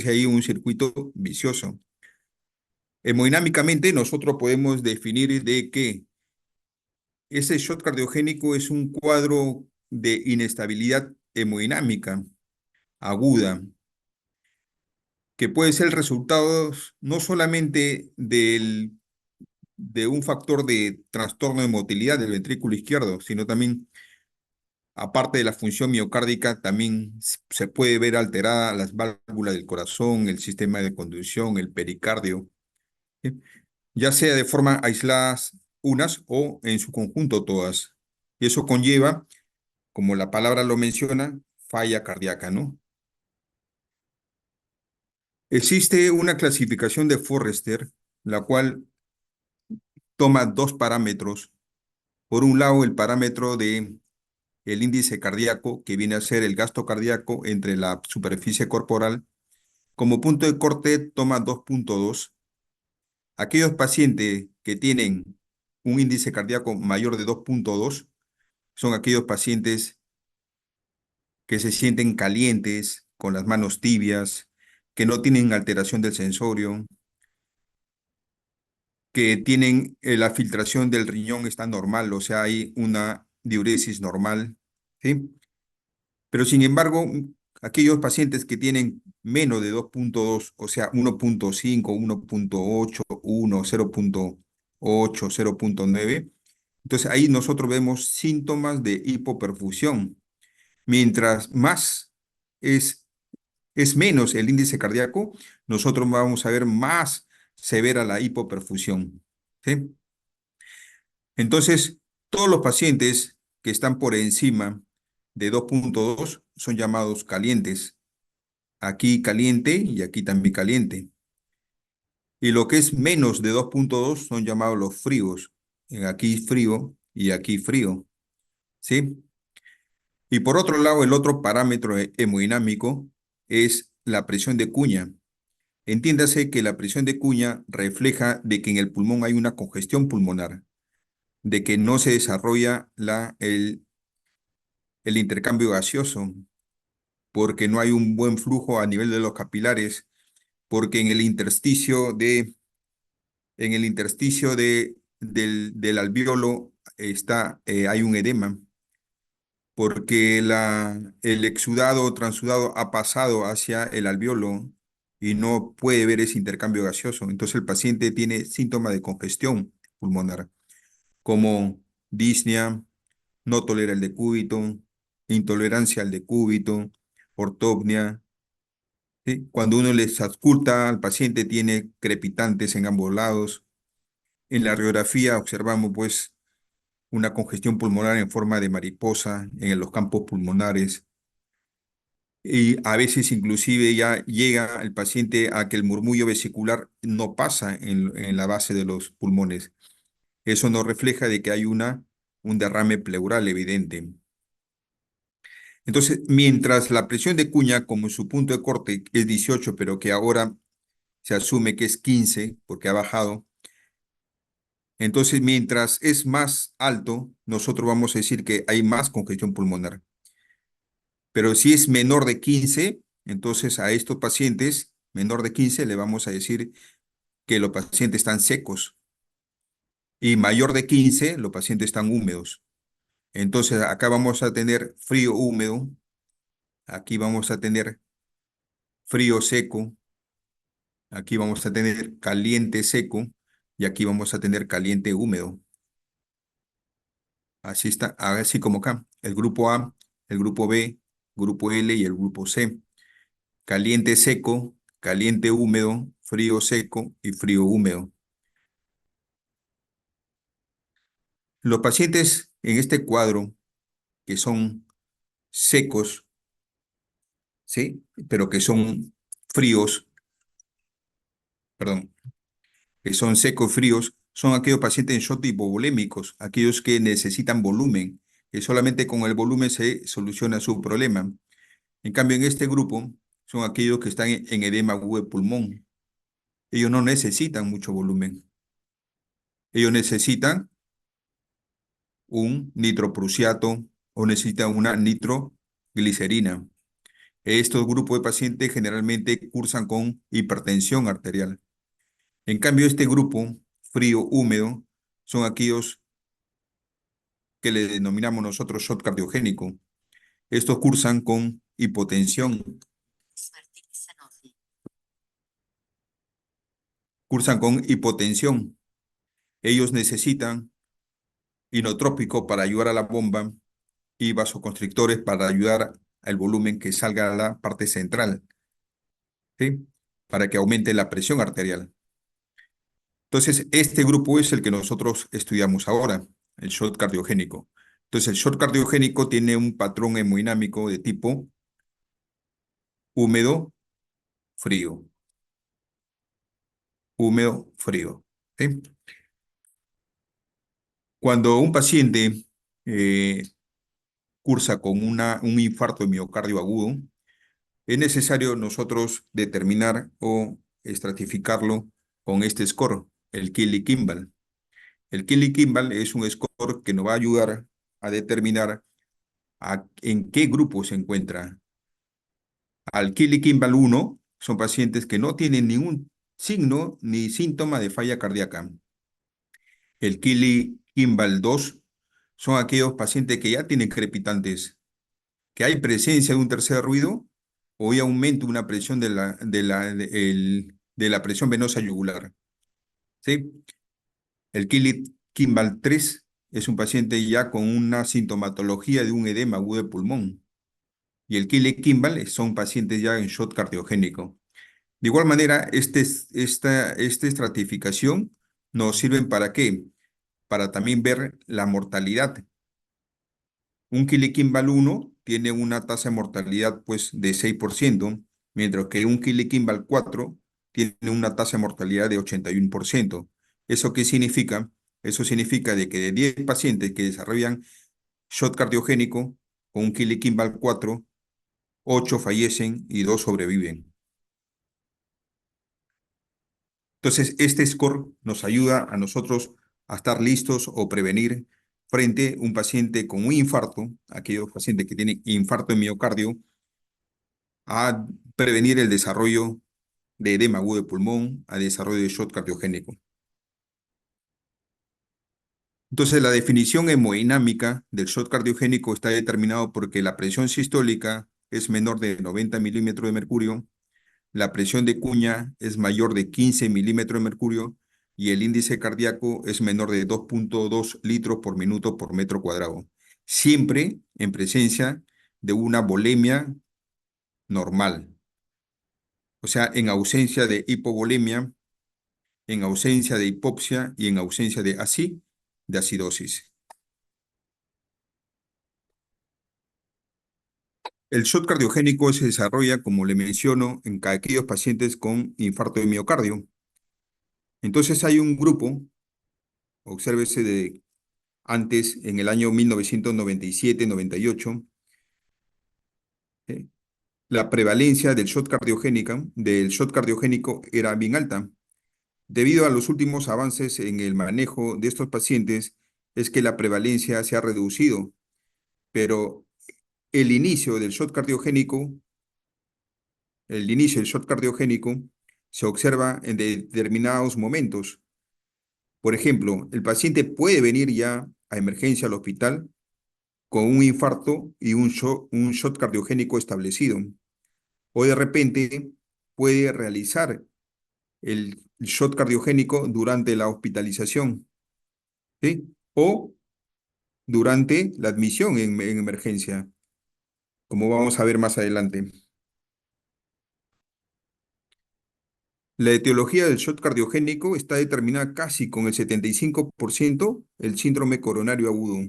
establece ahí un circuito vicioso. Hemodinámicamente, nosotros podemos definir de que ese shock cardiogénico es un cuadro de inestabilidad hemodinámica aguda, que puede ser el resultado no solamente de un factor de trastorno de motilidad del ventrículo izquierdo, sino también, aparte de la función miocárdica, también se puede ver alterada las válvulas del corazón, el sistema de conducción, el pericardio, ¿sí? Ya sea de forma aisladas unas o en su conjunto todas. Y eso conlleva, como la palabra lo menciona, falla cardíaca, ¿no? Existe una clasificación de Forrester, la cual toma dos parámetros. Por un lado, el parámetro de el índice cardíaco, que viene a ser el gasto cardíaco entre la superficie corporal. Como punto de corte, toma 2.2. Aquellos pacientes que tienen un índice cardíaco mayor de 2.2 son aquellos pacientes que se sienten calientes, con las manos tibias, que no tienen alteración del sensorio, que tienen la filtración del riñón está normal, o sea, hay una diuresis normal, ¿sí? Pero sin embargo, aquellos pacientes que tienen menos de 2.2, o sea, 1.5, 1.8, 1, 0.8, 0.9, entonces ahí nosotros vemos síntomas de hipoperfusión. Mientras más es, es menos el índice cardíaco, nosotros vamos a ver más severa la hipoperfusión, ¿sí? Entonces, todos los pacientes que están por encima de 2.2 son llamados calientes. Aquí caliente y aquí también caliente. Y lo que es menos de 2.2 son llamados los fríos. Aquí frío y aquí frío, ¿sí? Y por otro lado, el otro parámetro hemodinámico es la presión de cuña. Entiéndase que la presión de cuña refleja de que en el pulmón hay una congestión pulmonar, de que no se desarrolla el intercambio gaseoso, porque no hay un buen flujo a nivel de los capilares, porque en el intersticio del alvéolo hay un edema, porque el exudado o transudado ha pasado hacia el alvéolo y no puede ver ese intercambio gaseoso. Entonces el paciente tiene síntomas de congestión pulmonar, como disnea, no tolera el decúbito, intolerancia al decúbito, ortopnea, ¿sí? Cuando uno les ausculta al paciente tiene crepitantes en ambos lados. En la radiografía observamos pues una congestión pulmonar en forma de mariposa en los campos pulmonares y a veces inclusive ya llega el paciente a que el murmullo vesicular no pasa en la base de los pulmones. Eso nos refleja de que hay un derrame pleural evidente. Entonces, mientras la presión de cuña, como su punto de corte es 18, pero que ahora se asume que es 15 porque ha bajado, entonces mientras es más alto, nosotros vamos a decir que hay más congestión pulmonar. Pero si es menor de 15, entonces a estos pacientes, menor de 15, le vamos a decir que los pacientes están secos. Y mayor de 15, los pacientes están húmedos. Entonces acá vamos a tener frío húmedo, aquí vamos a tener frío seco, aquí vamos a tener caliente seco y aquí vamos a tener caliente húmedo. Así está, así como acá. El grupo A, el grupo B, grupo L y el grupo C. Caliente seco, caliente húmedo, frío seco y frío húmedo. Los pacientes en este cuadro que son secos, ¿sí? Pero que son fríos, perdón, que son secos fríos, son aquellos pacientes en shock hipovolémicos, aquellos que necesitan volumen, que solamente con el volumen se soluciona su problema. En cambio, en este grupo son aquellos que están en edema agudo de pulmón. Ellos no necesitan mucho volumen. Ellos necesitan un nitroprusiato o necesitan una nitroglicerina. Estos grupos de pacientes generalmente cursan con hipertensión arterial. En cambio, este grupo frío húmedo son aquellos que le denominamos nosotros shock cardiogénico. Estos cursan con hipotensión, cursan con hipotensión. Ellos necesitan inotrópico para ayudar a la bomba y vasoconstrictores para ayudar al volumen que salga a la parte central, ¿sí? Para que aumente la presión arterial. Entonces, este grupo es el que nosotros estudiamos ahora, el shock cardiogénico. Entonces, el shock cardiogénico tiene un patrón hemodinámico de tipo húmedo, frío, húmedo, frío, ¿sí? Cuando un paciente eh, cursa con un infarto de miocardio agudo, es necesario nosotros determinar o estratificarlo con este score, el Killy-Kimball. El Killy-Kimball es un score que nos va a ayudar a determinar en qué grupo se encuentra. Al Killy-Kimball 1 son pacientes que no tienen ningún signo ni síntoma de falla cardíaca. El Killy-Kimball 2 son aquellos pacientes que ya tienen crepitantes, que hay presencia de un tercer ruido o hay aumento de una presión de la presión venosa yugular. ¿Sí? El Kimball 3 es un paciente ya con una sintomatología de un edema agudo de pulmón. Y el Kimball son pacientes ya en shock cardiogénico. De igual manera, esta estratificación nos sirve para qué? Para también ver la mortalidad. Un Kimball 1 tiene una tasa de mortalidad pues, de 6%, mientras que un Kimball 4 tiene una tasa de mortalidad de 81%. ¿Eso qué significa? Eso significa de que de 10 pacientes que desarrollan shock cardiogénico con un Kimball 4, 8 fallecen y 2 sobreviven. Entonces, este score nos ayuda a nosotros a estar listos o prevenir frente a un paciente con un infarto, aquellos pacientes que tienen infarto de miocardio, a prevenir el desarrollo de edema agudo de pulmón, a desarrollo de shock cardiogénico. Entonces, la definición hemodinámica del shock cardiogénico está determinado porque la presión sistólica es menor de 90 milímetros de mercurio, la presión de cuña es mayor de 15 milímetros de mercurio y el índice cardíaco es menor de 2.2 litros por minuto por metro cuadrado, siempre en presencia de una volemia normal. O sea, en ausencia de hipovolemia, en ausencia de hipoxia y en ausencia de acidosis. El shock cardiogénico se desarrolla, como le menciono, en aquellos pacientes con infarto de miocardio. Entonces hay un grupo, obsérvese de antes, en el año 1997-98, ¿eh? La prevalencia del shock cardiogénico era bien alta. Debido a los últimos avances en el manejo de estos pacientes, es que la prevalencia se ha reducido, pero el inicio del shock cardiogénico, el inicio del shock cardiogénico se observa en determinados momentos. Por ejemplo, el paciente puede venir ya a emergencia al hospital con un infarto y un shock cardiogénico establecido. O de repente puede realizar el shock cardiogénico durante la hospitalización, ¿sí? O durante la admisión en emergencia, como vamos a ver más adelante. La etiología del shock cardiogénico está determinada casi con el 75% el síndrome coronario agudo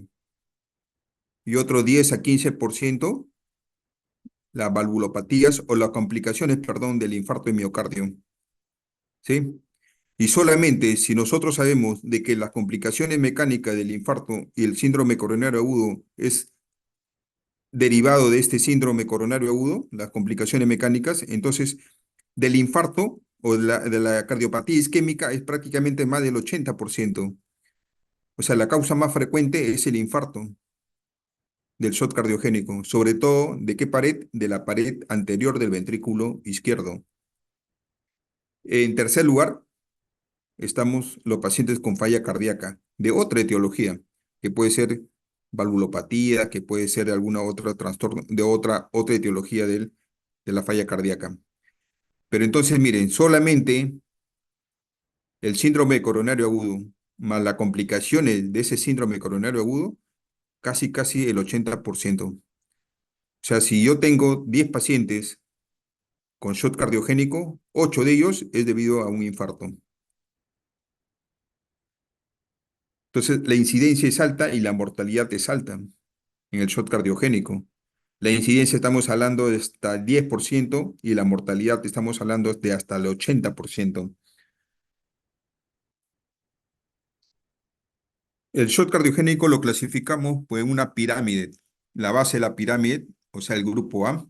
y otro 10 a 15% las valvulopatías o las complicaciones, perdón, del infarto de miocardio, ¿sí? Y solamente si nosotros sabemos de que las complicaciones mecánicas del infarto y el síndrome coronario agudo es derivado de este síndrome coronario agudo, las complicaciones mecánicas, entonces del infarto o de la cardiopatía isquémica es prácticamente más del 80%. O sea, la causa más frecuente es el infarto. del shock cardiogénico, sobre todo ¿de qué pared? De la pared anterior del ventrículo izquierdo. En tercer lugar, estamos los pacientes con falla cardíaca de otra etiología, que puede ser valvulopatía, que puede ser alguna otra trastorno de otra etiología de la falla cardíaca. Pero entonces, miren, solamente el síndrome coronario agudo, más las complicaciones de ese síndrome coronario agudo, casi el 80%. O sea, si yo tengo 10 pacientes con shock cardiogénico, 8 de ellos es debido a un infarto. Entonces, la incidencia es alta y la mortalidad es alta en el shock cardiogénico. La incidencia estamos hablando de hasta el 10% y la mortalidad estamos hablando de hasta el 80%. El shock cardiogénico lo clasificamos pues, en una pirámide. La base de la pirámide, o sea, el grupo A,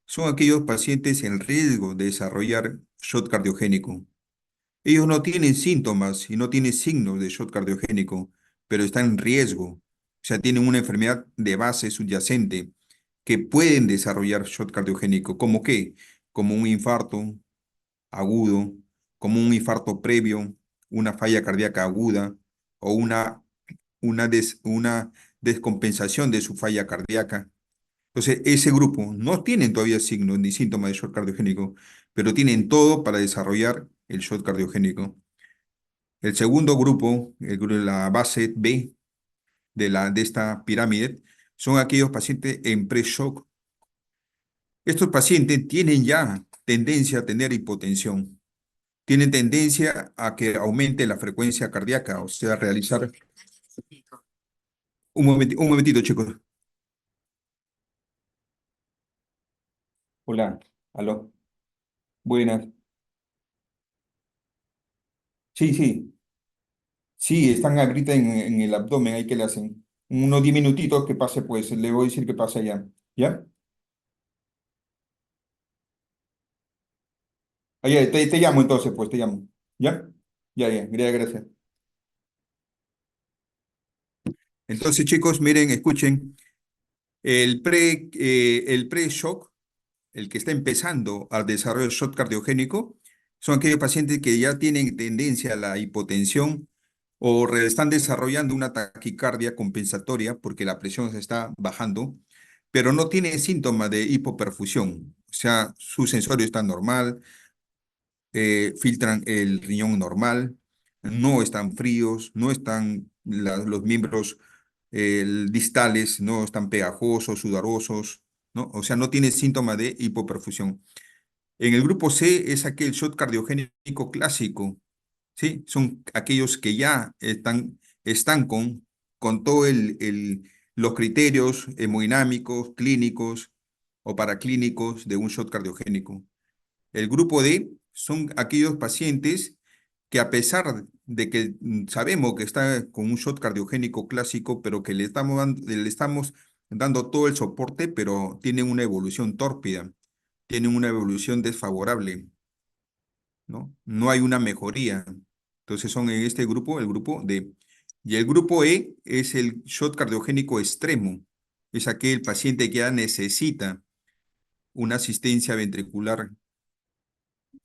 son aquellos pacientes en riesgo de desarrollar shock cardiogénico. Ellos no tienen síntomas y no tienen signos de shock cardiogénico, pero están en riesgo. O sea, tienen una enfermedad de base subyacente que pueden desarrollar shock cardiogénico. ¿Cómo qué? Como un infarto agudo, como un infarto previo, una falla cardíaca aguda o una descompensación de su falla cardíaca. Entonces, ese grupo no tienen todavía signos ni síntomas de shock cardiogénico, pero tienen todo para desarrollar el shock cardiogénico. El segundo grupo, la base B de esta pirámide, son aquellos pacientes en pre-shock. Estos pacientes tienen ya tendencia a tener hipotensión, tienen tendencia a que aumente la frecuencia cardíaca, o sea, realizar... un momentito, chicos. Hola, aló, buenas. Sí, sí, sí, están ahorita en el abdomen, ahí que le hacen. Unos 10 minutitos que pase, pues, le voy a decir que pase ya. ¿Ya? Oye, te llamo entonces, pues, te llamo. ¿Ya? Ya, gracias. Entonces, chicos, miren, escuchen, el pre-shock, el que está empezando al desarrollo del shock cardiogénico, son aquellos pacientes que ya tienen tendencia a la hipotensión o están desarrollando una taquicardia compensatoria porque la presión se está bajando, pero no tienen síntomas de hipoperfusión. O sea, su sensorio está normal, filtran el riñón normal, no están fríos, no están los miembros distales, no están pegajosos, sudorosos, ¿no? O sea, no tiene síntomas de hipoperfusión. En el grupo C es aquel shock cardiogénico clásico, ¿sí? Son aquellos que ya están con todos los criterios hemodinámicos, clínicos o paraclínicos de un shock cardiogénico. El grupo D son aquellos pacientes que a pesar de que sabemos que está con un shock cardiogénico clásico, pero que le estamos dando todo el soporte, pero tienen una evolución tórpida, tienen una evolución desfavorable, ¿no? No hay una mejoría. Entonces son en este grupo, el grupo D. Y el grupo E es el shock cardiogénico extremo. Es aquel paciente que ya necesita una asistencia ventricular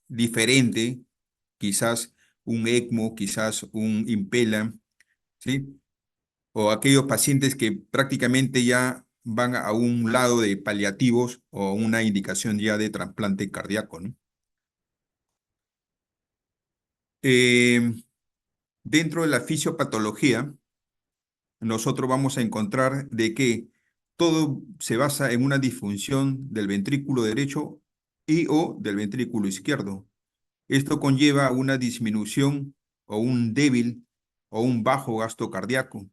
diferente, quizás un ECMO, quizás un Impela, ¿sí? O aquellos pacientes que prácticamente ya van a un lado de paliativos o una indicación ya de trasplante cardíaco, ¿no? Eh, Dentro de la fisiopatología, nosotros vamos a encontrar de que todo se basa en una disfunción del ventrículo derecho y o del ventrículo izquierdo. Esto conlleva una disminución o un débil o un bajo gasto cardíaco.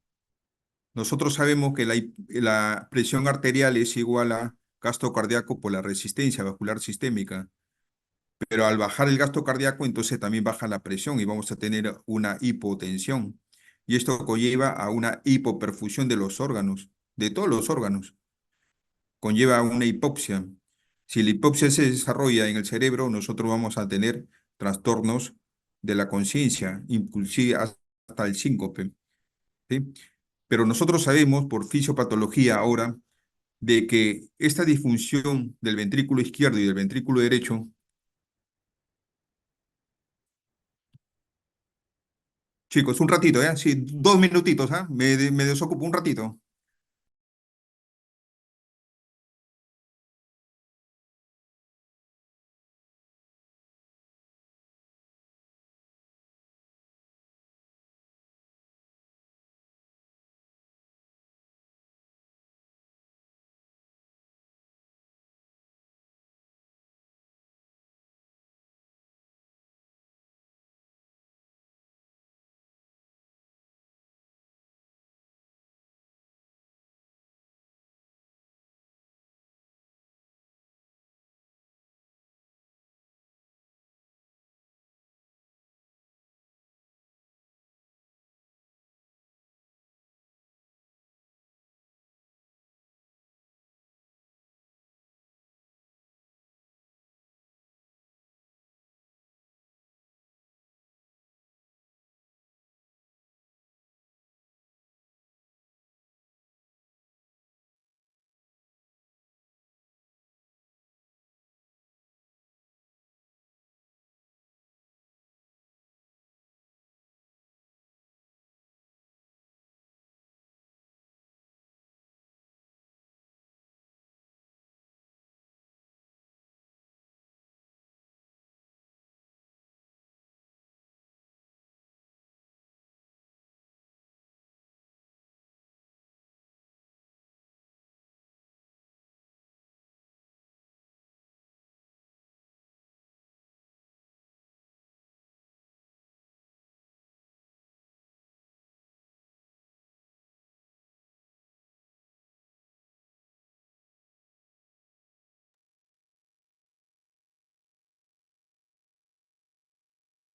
Nosotros sabemos que la presión arterial es igual a gasto cardíaco por la resistencia vascular sistémica, pero al bajar el gasto cardíaco, entonces también baja la presión y vamos a tener una hipotensión. Y esto conlleva a una hipoperfusión de los órganos, de todos los órganos. Conlleva a una hipopsia. Si la hipopsia se desarrolla en el cerebro, nosotros vamos a tener trastornos de la conciencia, inclusive hasta el síncope, ¿sí? Pero nosotros sabemos por fisiopatología ahora de que esta disfunción del ventrículo izquierdo y del ventrículo derecho, chicos, un ratito, ¿eh? Sí, 2 minutitos, ¿ah? Me desocupo un ratito.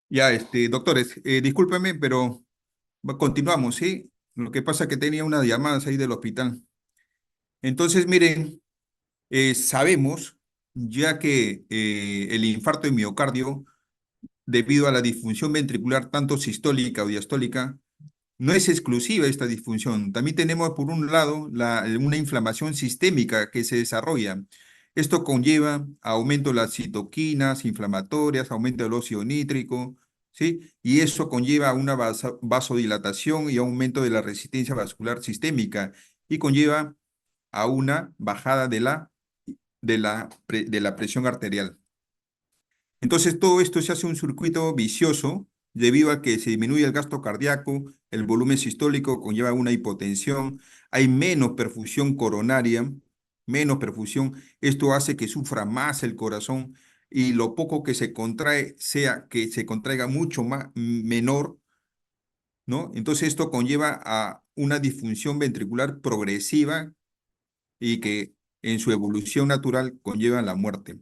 Ya, doctores, discúlpenme, pero continuamos, ¿sí? Lo que pasa es que tenía unas llamadas ahí del hospital. Entonces, miren, sabemos, ya que el infarto de miocardio, debido a la disfunción ventricular tanto sistólica o diastólica, no es exclusiva esta disfunción. También tenemos, por un lado, una inflamación sistémica que se desarrolla. Esto conlleva aumento de las citoquinas inflamatorias, aumento del óxido nítrico, ¿sí? Y eso conlleva una vasodilatación y aumento de la resistencia vascular sistémica y conlleva a una bajada de la presión arterial. Entonces, todo esto se hace un circuito vicioso debido a que se disminuye el gasto cardíaco, el volumen sistólico conlleva una hipotensión, hay menos perfusión coronaria, menos perfusión. Esto hace que sufra más el corazón y lo poco que se contrae sea que se contraiga mucho más menor, ¿no? Entonces, esto conlleva a una disfunción ventricular progresiva y que en su evolución natural conlleva la muerte.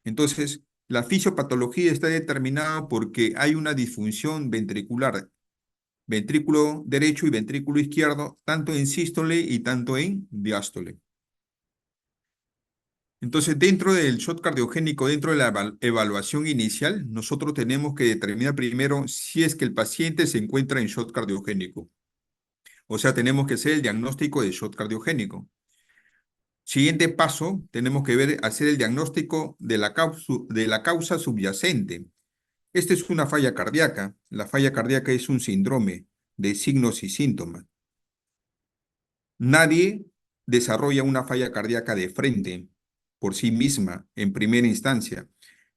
Entonces, la fisiopatología está determinada porque hay una disfunción ventricular, ventrículo derecho y ventrículo izquierdo, tanto en sístole y tanto en diástole. Entonces, dentro del shock cardiogénico, dentro de la evaluación inicial, nosotros tenemos que determinar primero si es que el paciente se encuentra en shock cardiogénico. O sea, tenemos que hacer el diagnóstico de shock cardiogénico. Siguiente paso, tenemos que hacer el diagnóstico de la causa subyacente. Esta es una falla cardíaca. La falla cardíaca es un síndrome de signos y síntomas. Nadie desarrolla una falla cardíaca de frente por sí misma en primera instancia.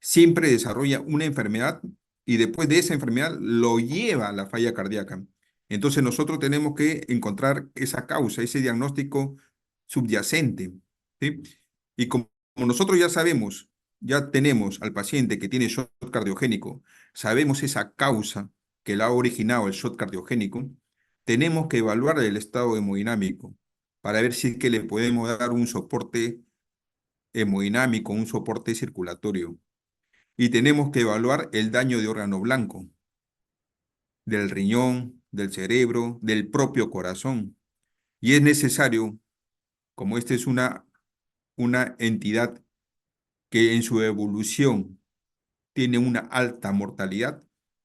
Siempre desarrolla una enfermedad y después de esa enfermedad lo lleva a la falla cardíaca. Entonces nosotros tenemos que encontrar esa causa, ese diagnóstico subyacente, ¿sí? Y como nosotros ya sabemos, ya tenemos al paciente que tiene shock cardiogénico, sabemos esa causa que la ha originado el shock cardiogénico, tenemos que evaluar el estado hemodinámico para ver si es que le podemos dar un soporte hemodinámico, un soporte circulatorio. Y tenemos que evaluar el daño de órgano blanco, del riñón, del cerebro, del propio corazón. Y es necesario, como esta es una entidad que en su evolución tiene una alta mortalidad,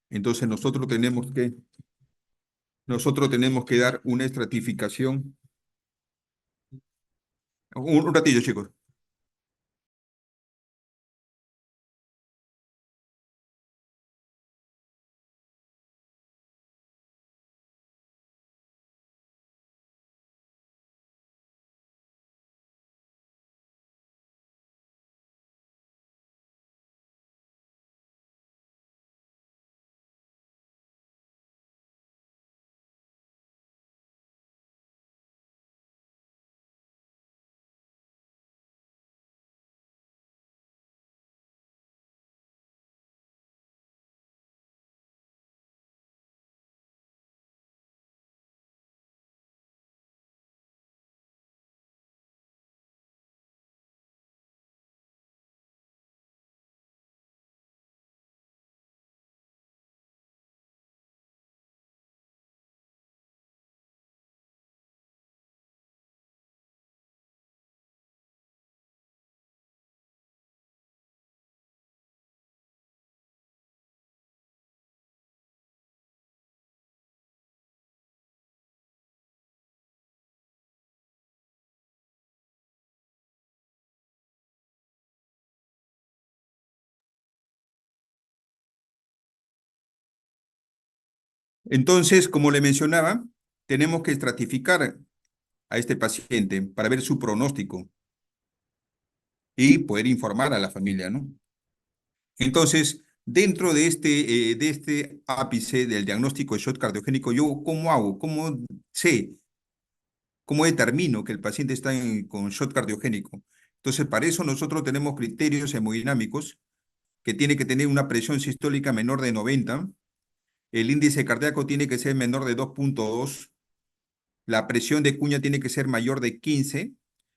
entonces nosotros tenemos que dar una estratificación Un ratillo, chicos. Entonces, como le mencionaba, tenemos que estratificar a este paciente para ver su pronóstico y poder informar a la familia, ¿no? Entonces, dentro de este ápice del diagnóstico de shock cardiogénico, ¿yo cómo hago? ¿Cómo sé? ¿Cómo determino que el paciente está con shock cardiogénico? Entonces, para eso nosotros tenemos criterios hemodinámicos que tiene que tener una presión sistólica menor de 90, el índice cardíaco tiene que ser menor de 2,2, la presión de cuña tiene que ser mayor de 15,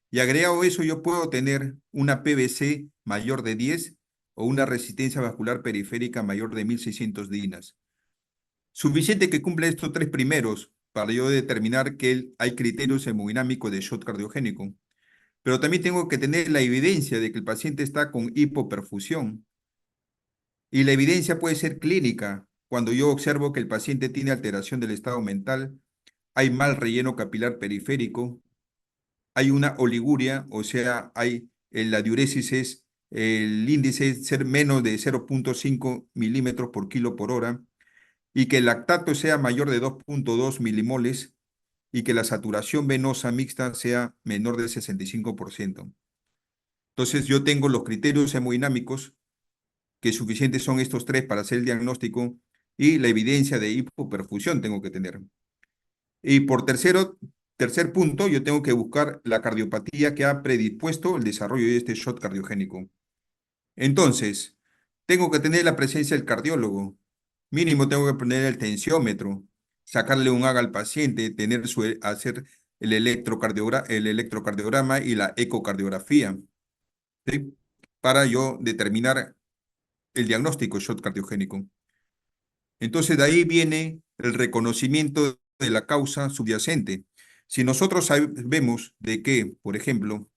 y agregado eso yo puedo tener una PVC mayor de 10 o una resistencia vascular periférica mayor de 1600 dinas. Suficiente que cumpla estos tres primeros para yo determinar que hay criterios hemodinámicos de shock cardiogénico. Pero también tengo que tener la evidencia de que el paciente está con hipoperfusión. Y la evidencia puede ser clínica, cuando yo observo que el paciente tiene alteración del estado mental, hay mal relleno capilar periférico, hay una oliguria, o sea, la diuresis es el índice es ser menos de 0,5 milímetros por kilo por hora, y que el lactato sea mayor de 2,2 milimoles, y que la saturación venosa mixta sea menor del 65%. Entonces, yo tengo los criterios hemodinámicos, que suficientes son estos tres para hacer el diagnóstico, y la evidencia de hipoperfusión tengo que tener. Y por tercer punto, yo tengo que buscar la cardiopatía que ha predispuesto el desarrollo de este shock cardiogénico. Entonces, tengo que tener la presencia del cardiólogo. Mínimo tengo que poner el tensiómetro, sacarle un AGA al paciente, hacer el electrocardiograma y la ecocardiografía, ¿sí? Para yo determinar el diagnóstico de shock cardiogénico. Entonces, de ahí viene el reconocimiento de la causa subyacente. Si nosotros sabemos de que, por ejemplo,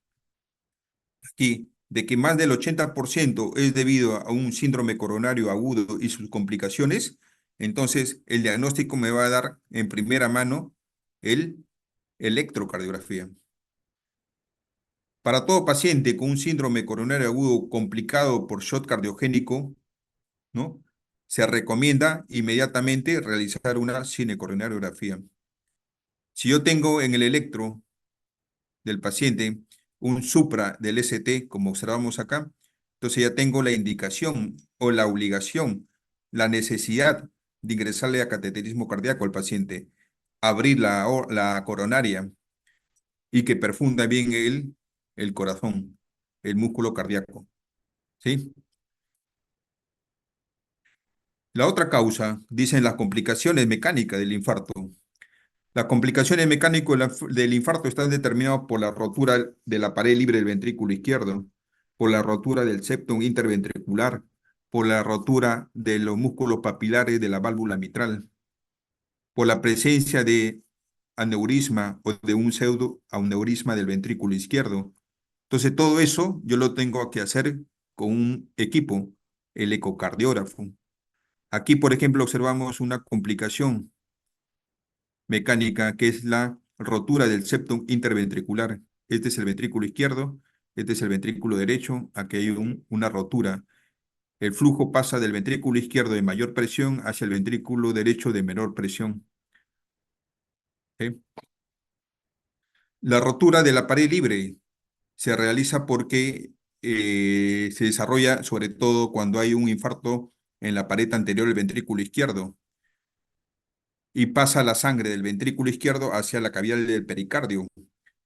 aquí, de que más del 80% es debido a un síndrome coronario agudo y sus complicaciones, entonces el diagnóstico me va a dar en primera mano el electrocardiografía. Para todo paciente con un síndrome coronario agudo complicado por shock cardiogénico, ¿no? Se recomienda inmediatamente realizar una cinecoronariografía. Si yo tengo en el electro del paciente un supra del ST, como observamos acá, entonces ya tengo la indicación o la obligación, la necesidad de ingresarle a cateterismo cardíaco al paciente, abrir la coronaria y que perfunda bien el corazón, el músculo cardíaco, ¿sí? La otra causa, dicen las complicaciones mecánicas del infarto. Las complicaciones mecánicas del infarto están determinadas por la rotura de la pared libre del ventrículo izquierdo, por la rotura del septum interventricular, por la rotura de los músculos papilares de la válvula mitral, por la presencia de aneurisma o de un pseudoaneurisma del ventrículo izquierdo. Entonces, todo eso yo lo tengo que hacer con un equipo, el ecocardiógrafo. Aquí, por ejemplo, observamos una complicación mecánica, que es la rotura del septum interventricular. este es el ventrículo izquierdo, este es el ventrículo derecho, aquí hay una rotura. El flujo pasa del ventrículo izquierdo de mayor presión hacia el ventrículo derecho de menor presión. ¿Sí? La rotura de la pared libre se realiza porque se desarrolla sobre todo cuando hay un infarto en la pared anterior del ventrículo izquierdo y pasa la sangre del ventrículo izquierdo hacia la cavidad del pericardio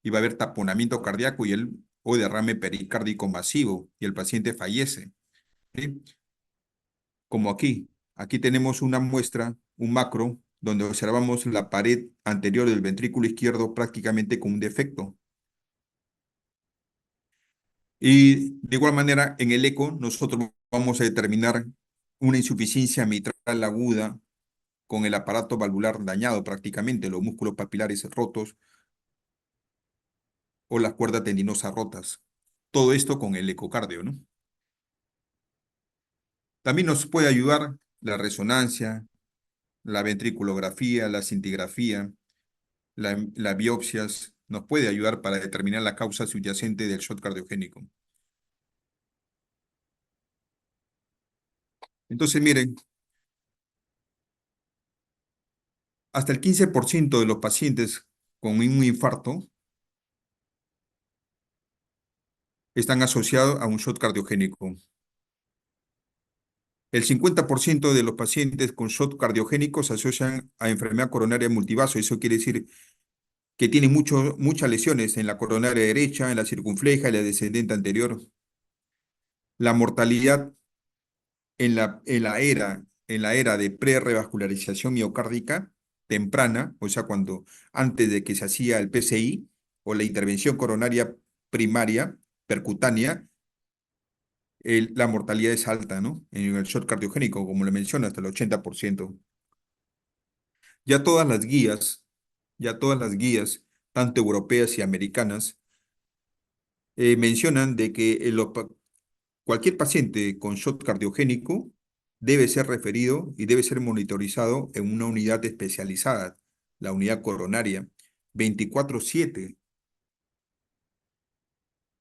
y va a haber taponamiento cardíaco o derrame pericárdico masivo y el paciente fallece. ¿Sí? Como aquí. Aquí tenemos una muestra, un macro, donde observamos la pared anterior del ventrículo izquierdo prácticamente con un defecto. Y de igual manera, en el eco, nosotros vamos a determinar una insuficiencia mitral aguda con el aparato valvular dañado prácticamente, los músculos papilares rotos o las cuerdas tendinosas rotas. Todo esto con el ecocardio, ¿no? También nos puede ayudar la resonancia, la ventriculografía, la cintigrafía, las biopsias, nos puede ayudar para determinar la causa subyacente del shock cardiogénico. Entonces, miren, hasta el 15% de los pacientes con un infarto están asociados a un shock cardiogénico. El 50% de los pacientes con shock cardiogénico se asocian a enfermedad coronaria multivaso. Eso quiere decir que tienen muchas lesiones en la coronaria derecha, en la circunfleja y la descendente anterior. La mortalidad en la era de prerrevascularización miocárdica temprana, o sea, antes de que se hacía el PCI o la intervención coronaria primaria percutánea, la mortalidad es alta, ¿no? En el shock cardiogénico, como le menciono, hasta el 80%. Ya todas las guías, ya todas las guías, tanto europeas y americanas, mencionan de que cualquier paciente con shock cardiogénico debe ser referido y debe ser monitorizado en una unidad especializada, la unidad coronaria, 24/7,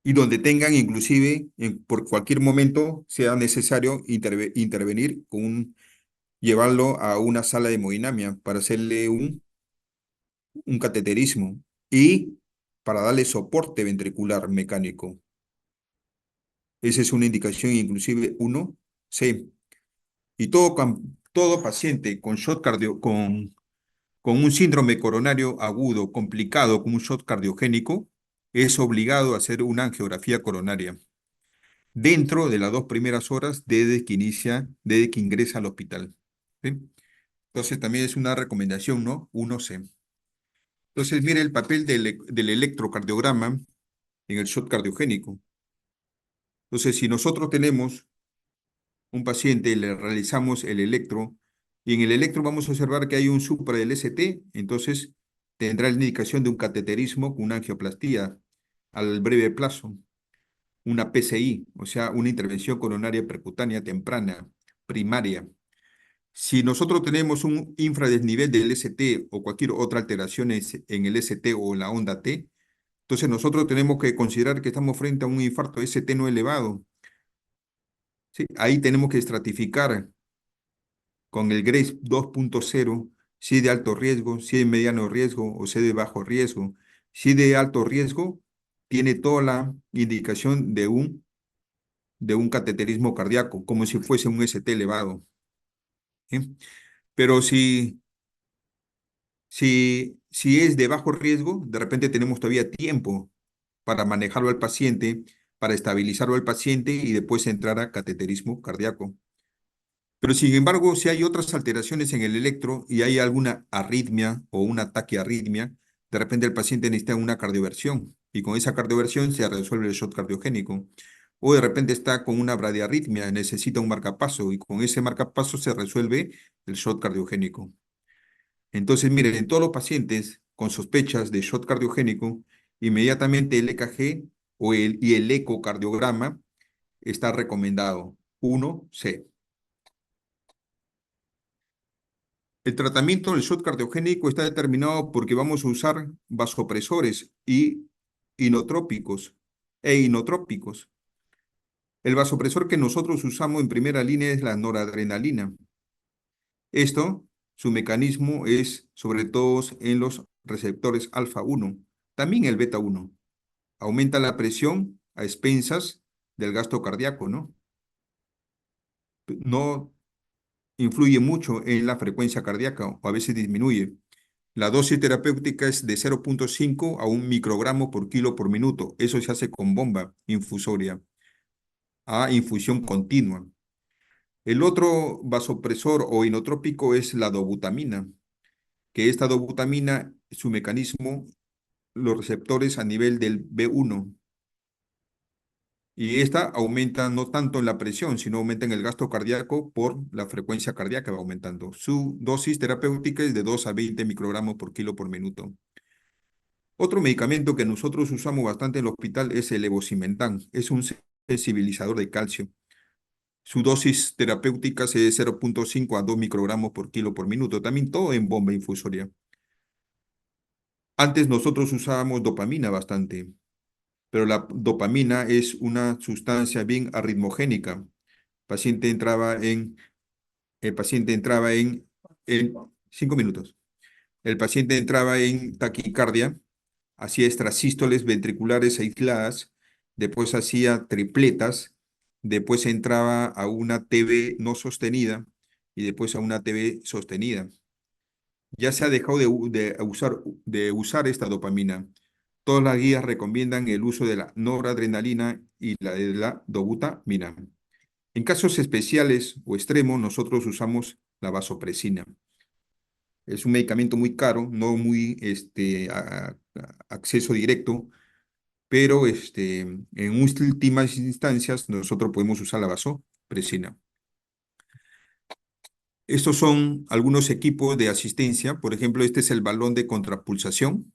y donde tengan inclusive, por cualquier momento, sea necesario intervenir llevarlo a una sala de hemodinamia para hacerle un cateterismo y para darle soporte ventricular mecánico. Esa es una indicación inclusive 1C. Y todo paciente con con un síndrome coronario agudo complicado con un shock cardiogénico es obligado a hacer una angiografía coronaria dentro de las 2 primeras horas desde que ingresa al hospital. ¿Sí? Entonces también es una recomendación, ¿no? 1C. Entonces, mire el papel del electrocardiograma en el shock cardiogénico. Entonces, si nosotros tenemos un paciente, le realizamos el electro, y en el electro vamos a observar que hay un supra del ST, entonces tendrá la indicación de un cateterismo con una angioplastía al breve plazo, una PCI, o sea, una intervención coronaria percutánea temprana, primaria. Si nosotros tenemos un infradesnivel del ST o cualquier otra alteración en el ST o la onda T, entonces nosotros tenemos que considerar que estamos frente a un infarto ST no elevado. ¿Sí? Ahí tenemos que estratificar con el GRACE 2.0, si es de alto riesgo, si es de mediano riesgo o si es de bajo riesgo. Si es de alto riesgo, tiene toda la indicación de un cateterismo cardíaco, como si fuese un ST elevado. ¿Sí? Pero si es de bajo riesgo, de repente tenemos todavía tiempo para manejarlo al paciente, para estabilizarlo al paciente y después entrar a cateterismo cardíaco. Pero sin embargo, si hay otras alteraciones en el electro y hay alguna arritmia o una taquiarritmia, de repente el paciente necesita una cardioversión y con esa cardioversión se resuelve el shock cardiogénico. O de repente está con una bradiarritmia, necesita un marcapaso y con ese marcapaso se resuelve el shock cardiogénico. Entonces, miren, en todos los pacientes con sospechas de shock cardiogénico, inmediatamente el EKG y el ecocardiograma está recomendado. 1C. El tratamiento del shock cardiogénico está determinado porque vamos a usar vasopresores y inotrópicos e inotrópicos. El vasopresor que nosotros usamos en primera línea es la noradrenalina. Esto, su mecanismo es sobre todo en los receptores alfa 1, también el beta 1. Aumenta la presión a expensas del gasto cardíaco, ¿no? No influye mucho en la frecuencia cardíaca o a veces disminuye. La dosis terapéutica es de 0,5 a 1 microgramo por kilo por minuto. Eso se hace con bomba infusoria a infusión continua. El otro vasopresor o inotrópico es la dobutamina, que esta dobutamina, su mecanismo, los receptores a nivel del B1. Y esta aumenta no tanto en la presión, sino aumenta en el gasto cardíaco por la frecuencia cardíaca va aumentando. Su dosis terapéutica es de 2 a 20 microgramos por kilo por minuto. Otro medicamento que nosotros usamos bastante en el hospital es el levosimendan. Es un sensibilizador de calcio. Su dosis terapéutica es de 0,5 a 2 microgramos por kilo por minuto. También todo en bomba infusoria. Antes nosotros usábamos dopamina bastante, pero la dopamina es una sustancia bien arritmogénica. Paciente entraba en, el paciente entraba en 5 minutos. El paciente entraba en taquicardia, hacía extrasístoles ventriculares aisladas, después hacía tripletas, después entraba a una TB no sostenida y después a una TB sostenida. Ya se ha dejado de usar esta dopamina. Todas las guías recomiendan el uso de la noradrenalina y la de la dobutamina. En casos especiales o extremos, nosotros usamos la vasopresina. Es un medicamento muy caro, no muy acceso directo, pero en últimas instancias nosotros podemos usar la vasopresina. Estos son algunos equipos de asistencia. Por ejemplo, este es el balón de contrapulsación.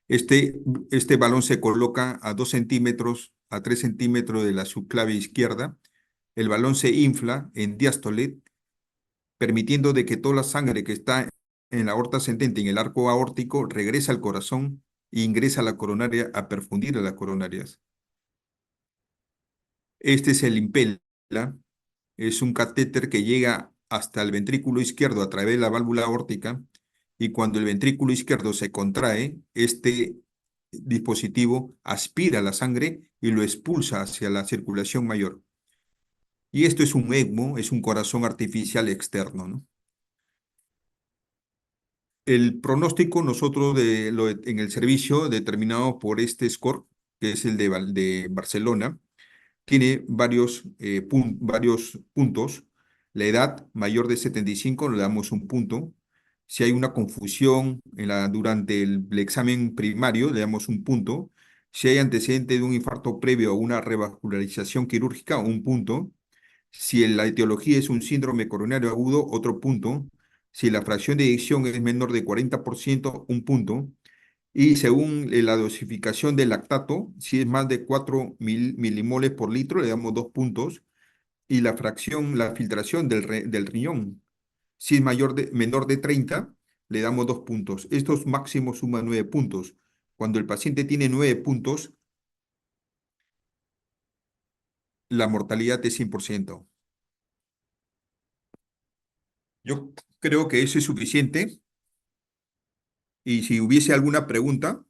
Este, este balón se coloca a 2 centímetros, a 3 centímetros de la subclavia izquierda. El balón se infla en diástole, permitiendo de que toda la sangre que está en la aorta ascendente, en el arco aórtico, regresa al corazón e ingresa a la coronaria a perfundir a las coronarias. Este es el Impella, es un catéter que llega hasta el ventrículo izquierdo a través de la válvula aórtica y cuando el ventrículo izquierdo se contrae, este dispositivo aspira la sangre y lo expulsa hacia la circulación mayor. Y esto es un ECMO, es un corazón artificial externo, ¿no? El pronóstico nosotros en el servicio determinado por este score, que es el de Barcelona, tiene varios puntos. La edad mayor de 75 le damos un punto. Si hay una confusión durante el examen primario, le damos un punto. Si hay antecedente de un infarto previo a una revascularización quirúrgica, un punto. Si la etiología es un síndrome coronario agudo, otro punto. Si la fracción de eyección es menor de 40%, un punto. Y según la dosificación del lactato, si es más de 4 milimoles por litro, le damos 2 puntos. Y la fracción, la filtración del riñón, si es menor de 30, le damos 2 puntos. Estos máximos suman 9 puntos. Cuando el paciente tiene 9 puntos, la mortalidad es 100%. Yo creo que eso es suficiente. Y si hubiese alguna pregunta,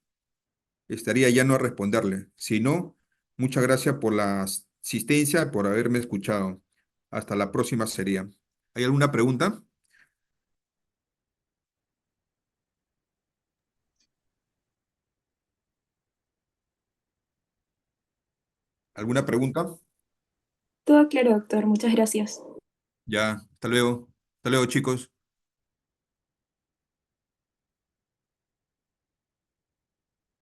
estaría ya no a responderle. Si no, muchas gracias por la asistencia, por haberme escuchado. Hasta la próxima sería. ¿Hay alguna pregunta? ¿Alguna pregunta? Todo claro, doctor. Muchas gracias. Ya, hasta luego. Hasta luego, chicos.